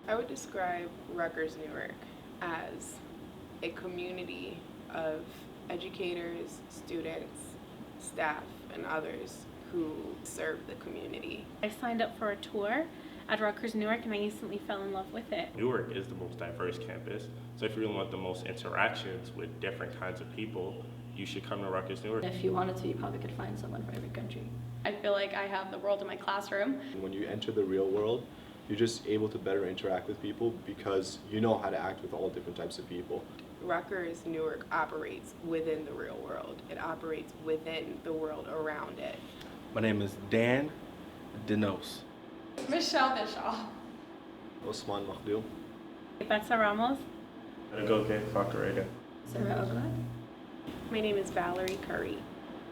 I would describe Rutgers Newark as a community of educators, students, staff, and others who serve the community. I signed up for a tour at Rutgers Newark and I instantly fell in love with it. Newark is the most diverse campus, so if you really want the most interactions with different kinds of people, you should come to Rutgers Newark. If you wanted to, you probably could find someone for every country. I feel like I have the world in my classroom. When you enter the real world, you're just able to better interact with people because you know how to act with all different types of people. Rutgers Newark operates within the real world. It operates within the world around it. My name is Dan Denos. Michelle Bishaw. Osman Makhdil. Betsa Ramos. Okay, Dr. Reagan. Sarah Ogla. My name is Valerie Curry.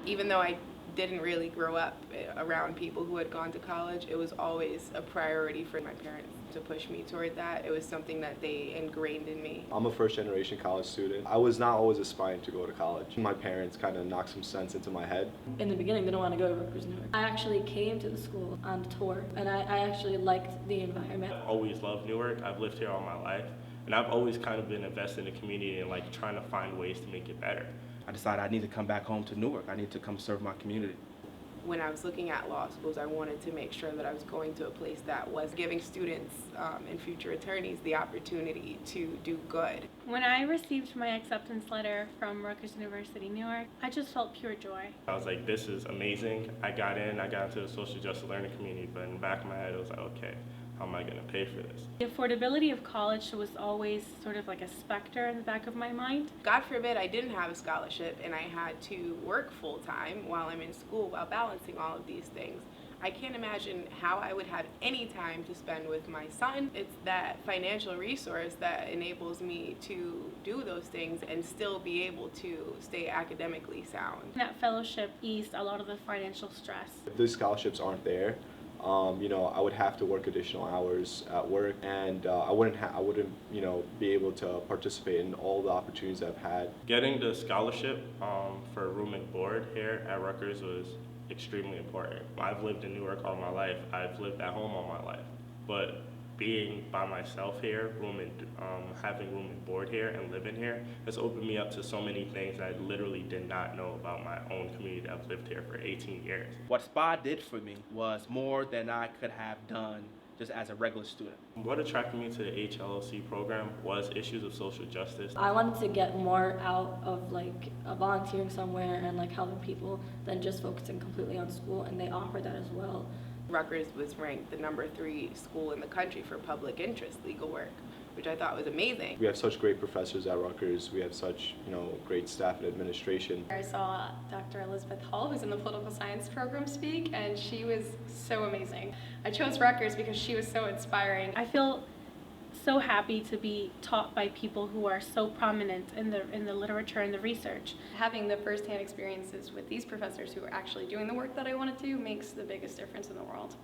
Even though I didn't really grow up around people who had gone to college, it was always a priority for my parents to push me toward that. It was something that they ingrained in me. I'm a first-generation college student. I was not always aspiring to go to college. My parents kind of knocked some sense into my head. In the beginning, they didn't want to go to Rutgers Newark. I actually came to the school on tour, and I actually liked the environment. I've always loved Newark. I've lived here all my life, and I've always kind of been invested in the community and like trying to find ways to make it better. I decided I need to come back home to Newark. I need to come serve my community. When I was looking at law schools, I wanted to make sure that I was going to a place that was giving students and future attorneys the opportunity to do good. When I received my acceptance letter from Rutgers University, Newark, I just felt pure joy. I was like, this is amazing. I got into the social justice learning community, but in the back of my head, it was like, okay, how am I going to pay for this? The affordability of college was always sort of like a specter in the back of my mind. God forbid I didn't have a scholarship and I had to work full-time while I'm in school while balancing all of these things. I can't imagine how I would have any time to spend with my son. It's that financial resource that enables me to do those things and still be able to stay academically sound. That fellowship eased a lot of the financial stress. If those scholarships aren't there, I would have to work additional hours at work, and I wouldn't, be able to participate in all the opportunities I've had. Getting the scholarship for room and board here at Rutgers was extremely important. I've lived in Newark all my life. I've lived at home all my life, but being by myself here, having room and board here and living here has opened me up to so many things I literally did not know about my own community. I've lived here for 18 years. What SPA did for me was more than I could have done just as a regular student. What attracted me to the HLOC program was issues of social justice. I wanted to get more out of volunteering somewhere and helping people than just focusing completely on school, and they offer that as well. Rutgers was ranked the #3 school in the country for public interest legal work, which I thought was amazing. We have such great professors at Rutgers. We have such, great staff and administration. I saw Dr. Elizabeth Hull, who's in the political science program, speak, and she was so amazing. I chose Rutgers because she was so inspiring. I feel so happy to be taught by people who are so prominent in the literature and the research. Having the first-hand experiences with these professors who are actually doing the work that I want to do makes the biggest difference in the world.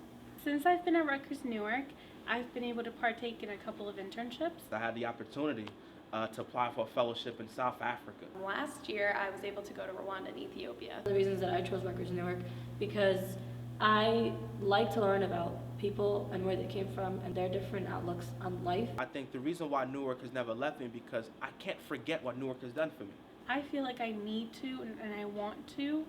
Since I've been at Rutgers Newark, I've been able to partake in a couple of internships. I had the opportunity to apply for a fellowship in South Africa. Last year, I was able to go to Rwanda and Ethiopia. The reasons that I chose Rutgers Newark, because I like to learn about people and where they came from and their different outlooks on life. I think the reason why Newark has never left me because I can't forget what Newark has done for me. I feel like I need to and I want to,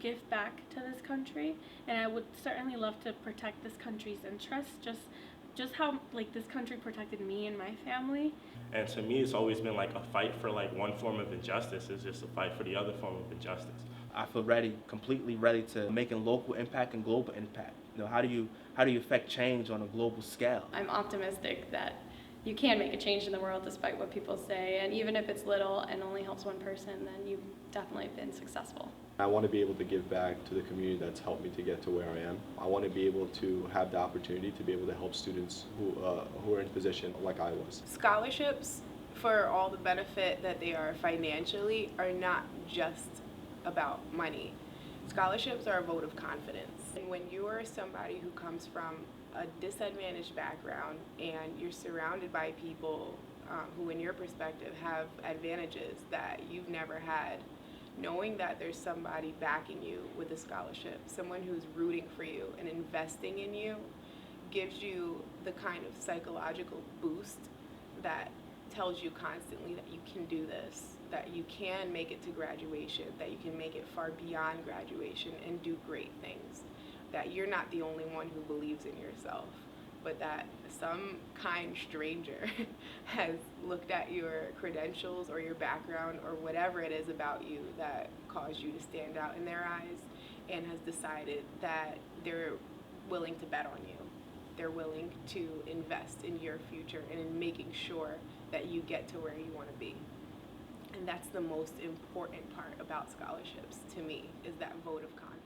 give back to this country, and I would certainly love to protect this country's interests, just how this country protected me and my family. And to me, it's always been like a fight for one form of injustice is just a fight for the other form of injustice. I feel ready, completely ready to making local impact and global impact. How do you affect change on a global scale? I'm optimistic that you can make a change in the world despite what people say, and even if it's little and only helps one person, then you've definitely been successful. I want to be able to give back to the community that's helped me to get to where I am. I want to be able to have the opportunity to be able to help students who are in a position like I was. Scholarships, for all the benefit that they are financially, are not just about money. Scholarships are a vote of confidence. And when you are somebody who comes from a disadvantaged background and you're surrounded by people who, in your perspective, have advantages that you've never had, knowing that there's somebody backing you with a scholarship, someone who's rooting for you and investing in you, gives you the kind of psychological boost that tells you constantly that you can do this, that you can make it to graduation, that you can make it far beyond graduation and do great things, that you're not the only one who believes in yourself, but that some kind stranger has looked at your credentials or your background or whatever it is about you that caused you to stand out in their eyes and has decided that they're willing to bet on you. They're willing to invest in your future and in making sure that you get to where you want to be. And that's the most important part about scholarships to me, is that vote of confidence.